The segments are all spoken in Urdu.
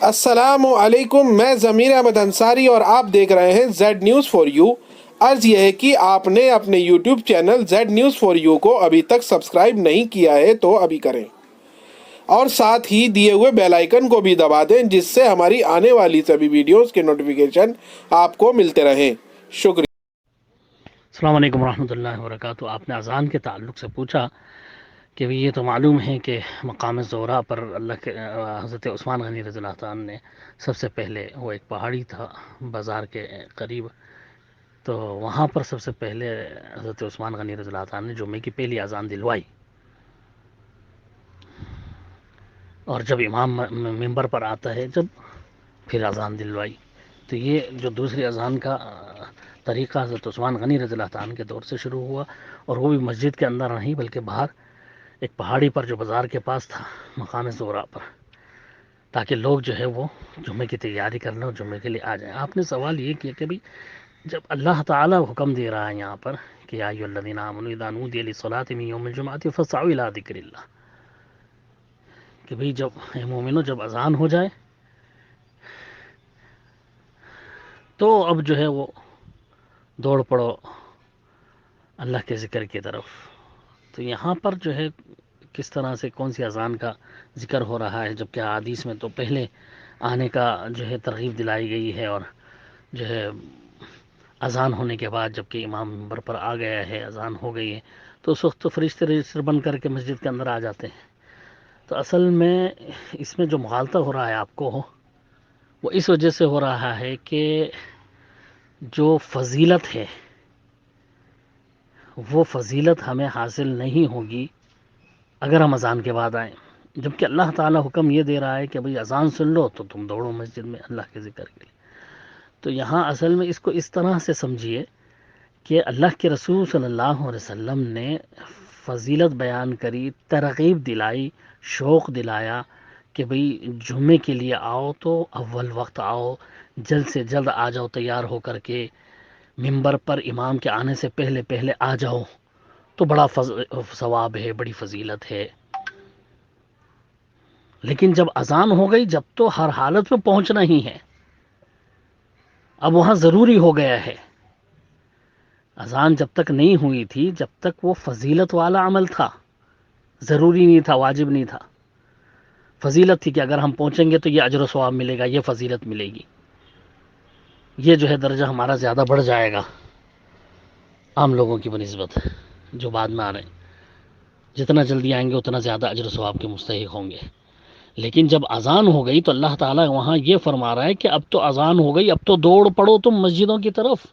السلام علیکم، میں ضمیر احمد انصاری اور آپ دیکھ رہے ہیں زیڈ نیوز فار یو۔ عرض یہ ہے کہ آپ نے اپنے YouTube channel Z news for you کو ابھی تک سبسکرائب نہیں کیا ہے تو ابھی کریں، اور ساتھ ہی دیے ہوئے بیل آئیکن کو بھی دبا دیں جس سے ہماری آنے والی سبھی ویڈیوز کے نوٹیفیکیشن آپ کو ملتے رہیں۔ شکریہ۔ السلام علیکم ورحمۃ اللہ وبرکاتہ۔ آپ نے اذان کے تعلق سے پوچھا کہ یہ تو معلوم ہے کہ مقام زہرا پر اللہ کے حضرت عثمان غنی رضی اللہ عنہ نے سب سے پہلے، وہ ایک پہاڑی تھا بازار کے قریب، تو وہاں پر سب سے پہلے حضرت عثمان غنی رضی اللہ عنہ نے جمعے کی پہلی اذان دلوائی، اور جب امام ممبر پر آتا ہے جب پھر اذان دلوائی۔ تو یہ جو دوسری اذان کا طریقہ حضرت عثمان غنی رضی اللہ عنہ کے دور سے شروع ہوا، اور وہ بھی مسجد کے اندر نہیں بلکہ باہر ایک پہاڑی پر جو بازار کے پاس تھا مقام زہرا پر، تاکہ لوگ جو ہے وہ جمعے کی تیاری کر لیں اور جمعے کے لیے آ جائیں۔ آپ نے سوال یہ کیا کہ بھی جب اللہ تعالیٰ حکم دے رہا ہے یہاں پر کہ یا ایھا الذین آمنوا اذا نودی للصلاۃ من یوم الجمعۃ فاسعوا الی ذکر اللہ، کہ بھئی جب اے مومنو جب اذان ہو جائے تو اب جو ہے وہ دوڑ پڑو اللہ کے ذکر کی طرف۔ تو یہاں پر جو ہے کس طرح سے کون سی اذان کا ذکر ہو رہا ہے، جبکہ حدیث میں تو پہلے آنے کا جو ہے ترغیب دلائی گئی ہے، اور جو ہے اذان ہونے کے بعد جبکہ امام منبر پر آ گیا ہے، اذان ہو گئی ہے، تو اس وقت تو فرشتے رجسٹر بن کر کے مسجد کے اندر آ جاتے ہیں۔ تو اصل میں اس میں جو مغالطہ ہو رہا ہے آپ کو، وہ اس وجہ سے ہو رہا ہے کہ جو فضیلت ہے وہ فضیلت ہمیں حاصل نہیں ہوگی اگر ہم اذان کے بعد آئیں، جبکہ اللہ تعالیٰ حکم یہ دے رہا ہے کہ بھئی اذان سن لو تو تم دوڑو مسجد میں اللہ کے ذکر کے لیے۔ تو یہاں اصل میں اس کو اس طرح سے سمجھیے کہ اللہ کے رسول صلی اللہ علیہ وسلم نے فضیلت بیان کری، ترغیب دلائی، شوق دلایا کہ بھئی جمعے کے لیے آؤ تو اول وقت آؤ، جلد سے جلد آ جاؤ تیار ہو کر کے، ممبر پر امام کے آنے سے پہلے پہلے آ جاؤ، تو بڑا ثواب ہے، بڑی فضیلت ہے۔ لیکن جب اذان ہو گئی جب تو ہر حالت میں پہنچنا ہی ہے، اب وہاں ضروری ہو گیا ہے۔ اذان جب تک نہیں ہوئی تھی جب تک وہ فضیلت والا عمل تھا، ضروری نہیں تھا، واجب نہیں تھا، فضیلت تھی کہ اگر ہم پہنچیں گے تو یہ اجر و ثواب ملے گا، یہ فضیلت ملے گی، یہ جو ہے درجہ ہمارا زیادہ بڑھ جائے گا عام لوگوں کی بنسبت جو بعد میں آ رہے ہیں، جتنا جلدی آئیں گے اتنا زیادہ اجر و ثواب کے مستحق ہوں گے۔ لیکن جب اذان ہو گئی تو اللہ تعالیٰ وہاں یہ فرما رہا ہے کہ اب تو اذان ہو گئی، اب تو دوڑ پڑو تم مسجدوں کی طرف،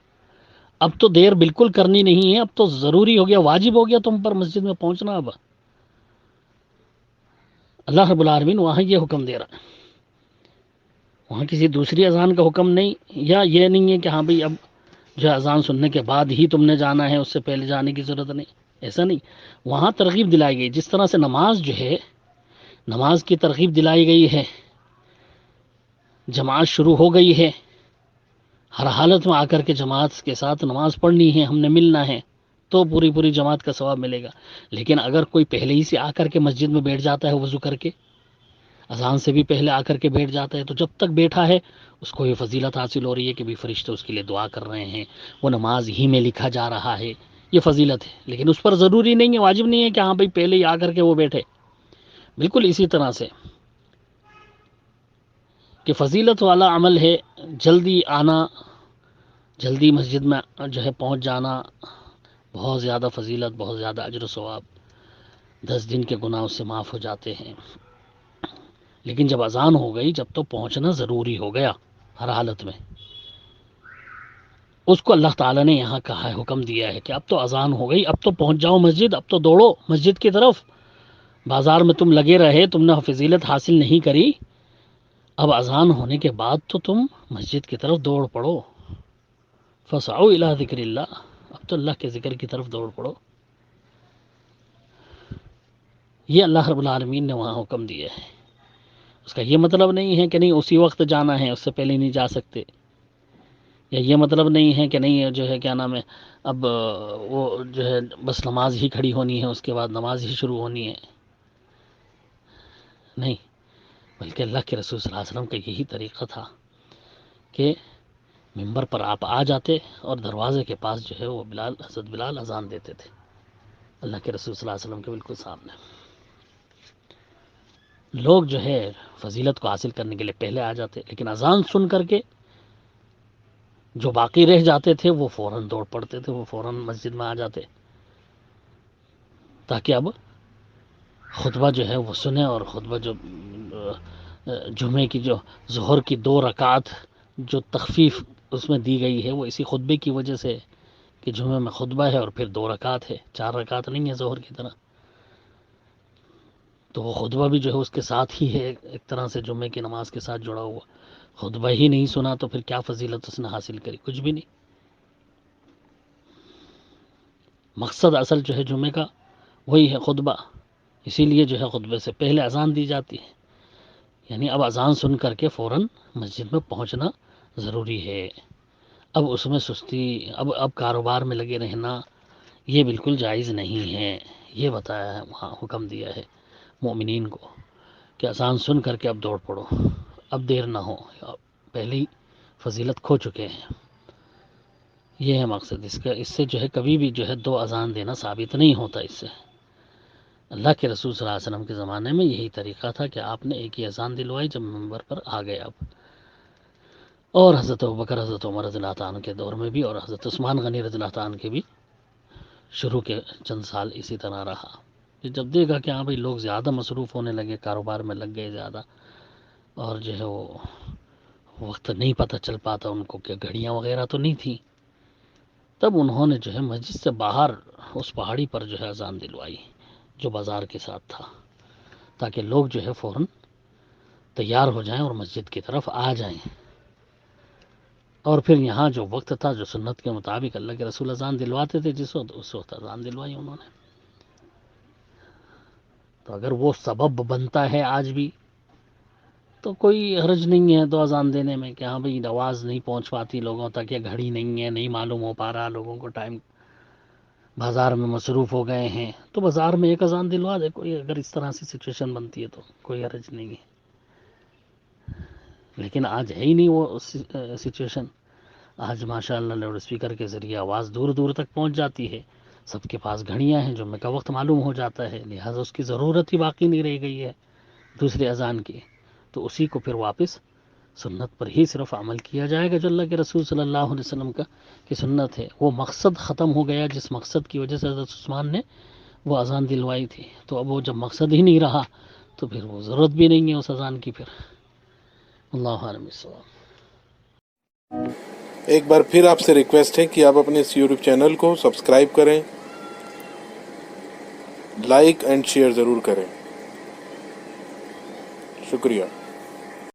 اب تو دیر بالکل کرنی نہیں ہے، اب تو ضروری ہو گیا، واجب ہو گیا تم پر مسجد میں پہنچنا۔ اب اللہ رب العالمین وہاں یہ حکم دے رہا ہے، وہاں کسی دوسری اذان کا حکم نہیں، یا یہ نہیں ہے کہ ہاں بھئی اب جو اذان سننے کے بعد ہی تم نے جانا ہے، اس سے پہلے جانے کی ضرورت نہیں، ایسا نہیں۔ وہاں ترغیب دلائی گئی، جس طرح سے نماز جو ہے، نماز کی ترغیب دلائی گئی ہے، جماعت شروع ہو گئی ہے، ہر حالت میں آ کر کے جماعت کے ساتھ نماز پڑھنی ہے، ہم نے ملنا ہے تو پوری پوری جماعت کا ثواب ملے گا۔ لیکن اگر کوئی پہلے ہی سے آ کر کے مسجد میں بیٹھ جاتا ہے وضو کر کے، اذان سے بھی پہلے آ کر کے بیٹھ جاتا ہے، تو جب تک بیٹھا ہے اس کو یہ فضیلت حاصل ہو رہی ہے کہ بھی فرشتے اس کے لیے دعا کر رہے ہیں، وہ نماز ہی میں لکھا جا رہا ہے، یہ فضیلت ہے۔ لیکن اس پر ضروری نہیں ہے، واجب نہیں ہے کہ ہاں بھئی پہلے ہی آ کر کے وہ بیٹھے۔ بالکل اسی طرح سے کہ فضیلت والا عمل ہے جلدی آنا، جلدی مسجد میں جو ہے پہنچ جانا، بہت زیادہ فضیلت، بہت زیادہ اجر و ثواب، 10 دن کے گناہ اس سے معاف ہو جاتے ہیں۔ لیکن جب اذان ہو گئی جب تو پہنچنا ضروری ہو گیا ہر حالت میں، اس کو اللہ تعالیٰ نے یہاں کہا ہے، حکم دیا ہے کہ اب تو اذان ہو گئی، اب تو پہنچ جاؤ مسجد، اب تو دوڑو مسجد کی طرف۔ بازار میں تم لگے رہے، تم نے فضیلت حاصل نہیں کری، اب اذان ہونے کے بعد تو تم مسجد کی طرف دوڑ پڑو، فسعوا الی ذکر اللہ، اب تو اللہ کے ذکر کی طرف دوڑ پڑو۔ یہ اللہ رب العالمین نے وہاں حکم دیا ہے۔ اس کا یہ مطلب نہیں ہے کہ نہیں اسی وقت جانا ہے، اس سے پہلے نہیں جا سکتے، یا یہ مطلب نہیں ہے کہ نہیں جو ہے کیا نام ہے اب وہ جو ہے بس نماز ہی کھڑی ہونی ہے، اس کے بعد نماز ہی شروع ہونی ہے، نہیں۔ بلکہ اللہ کے رسول صلی اللہ علیہ وسلم کا یہی طریقہ تھا کہ ممبر پر آپ آ جاتے اور دروازے کے پاس جو ہے وہ حضرت بلال اذان دیتے تھے اللہ کے رسول صلی اللہ علیہ وسلم کے بالکل سامنے. لوگ جو ہے فضیلت کو حاصل کرنے کے لیے پہلے آ جاتے، لیکن اذان سن کر کے جو باقی رہ جاتے تھے وہ فوراً دوڑ پڑتے تھے، وہ فوراً مسجد میں آ جاتے تاکہ اب خطبہ جو ہے وہ سنیں، اور خطبہ جو جمعے کی جو ظہر کی 2 رکعت جو تخفیف اس میں دی گئی ہے وہ اسی خطبے کی وجہ سے کہ جمعے میں خطبہ ہے اور پھر 2 رکعت ہے، 4 رکعت نہیں ہے ظہر کی طرح. تو وہ خطبہ بھی جو ہے اس کے ساتھ ہی ہے، ایک طرح سے جمعے کی نماز کے ساتھ جڑا ہوا. خطبہ ہی نہیں سنا تو پھر کیا فضیلت اس نے حاصل کری؟ کچھ بھی نہیں. مقصد اصل جو ہے جمعے کا وہی ہے خطبہ، اسی لیے جو ہے خطبے سے پہلے اذان دی جاتی ہے. یعنی اب اذان سن کر کے فوراً مسجد میں پہنچنا ضروری ہے. اب اس میں سستی، اب کاروبار میں لگے رہنا یہ بالکل جائز نہیں ہے. یہ بتایا ہے وہاں، حکم دیا ہے مومنین کو کہ اذان سن کر کے اب دوڑ پڑو، اب دیر نہ ہو، پہلے ہی فضیلت کھو چکے ہیں. یہ ہے مقصد اس کا. اس سے جو ہے کبھی بھی جو ہے 2 اذان دینا ثابت نہیں ہوتا. اس سے اللہ کے رسول صلی اللہ علیہ وسلم کے زمانے میں یہی طریقہ تھا کہ آپ نے ایک ہی اذان دلوائی جب منبر پر آ گئے اب. اور حضرت ابوبکر، حضرت عمر رضی اللہ عنہ کے دور میں بھی، اور حضرت عثمان غنی رضی اللہ عنہ کے بھی شروع کے چند سال اسی طرح رہا. جب دیکھا کہ ہاں بھائی لوگ زیادہ مصروف ہونے لگے، کاروبار میں لگ گئے زیادہ، اور جو ہے وہ وقت نہیں پتہ چل پاتا ان کو کہ گھڑیاں وغیرہ تو نہیں تھیں، تب انہوں نے جو ہے مسجد سے باہر اس پہاڑی پر جو ہے اذان دلوائی جو بازار کے ساتھ تھا، تاکہ لوگ جو ہے فوراً تیار ہو جائیں اور مسجد کی طرف آ جائیں. اور پھر یہاں جو وقت تھا جو سنت کے مطابق اللہ کے رسول اذان دلواتے تھے جس وقت، اس وقت اذان دلوائی انہوں نے. تو اگر وہ سبب بنتا ہے آج بھی تو کوئی حرج نہیں ہے 2 اذان دینے میں، کہ ہاں بھئی آواز نہیں پہنچ پاتی لوگوں تک، یا گھڑی نہیں ہے، نہیں معلوم ہو پا رہا لوگوں کو ٹائم، بازار میں مصروف ہو گئے ہیں، تو بازار میں ایک اذان دلوا دے کوئی. اگر اس طرح سے سچویشن بنتی ہے تو کوئی حرج نہیں ہے. لیکن آج ہے ہی نہیں وہ سچویشن. آج ماشاءاللہ لاؤڈ اسپیکر کے ذریعے آواز دور دور تک پہنچ جاتی ہے، سب کے پاس گھڑیاں ہیں، جمعے کا وقت معلوم ہو جاتا ہے، لہٰذا اس کی ضرورت ہی باقی نہیں رہ گئی ہے دوسرے اذان کی. تو اسی کو پھر واپس سنت پر ہی صرف عمل کیا جائے گا جو اللہ کے رسول صلی اللہ علیہ وسلم کی سنت ہے. وہ مقصد ختم ہو گیا جس مقصد کی وجہ سے حضرت عثمان نے وہ اذان دلوائی تھی. تو اب وہ جب مقصد ہی نہیں رہا تو پھر وہ ضرورت بھی نہیں ہے اس اذان کی. پھر اللہ عالم الصواب. ایک بار پھر آپ سے ریکویسٹ ہے کہ آپ اپنے اس یوٹیوب چینل کو سبسکرائب کریں، لائک اینڈ شیئر ضرور کریں. شکریہ.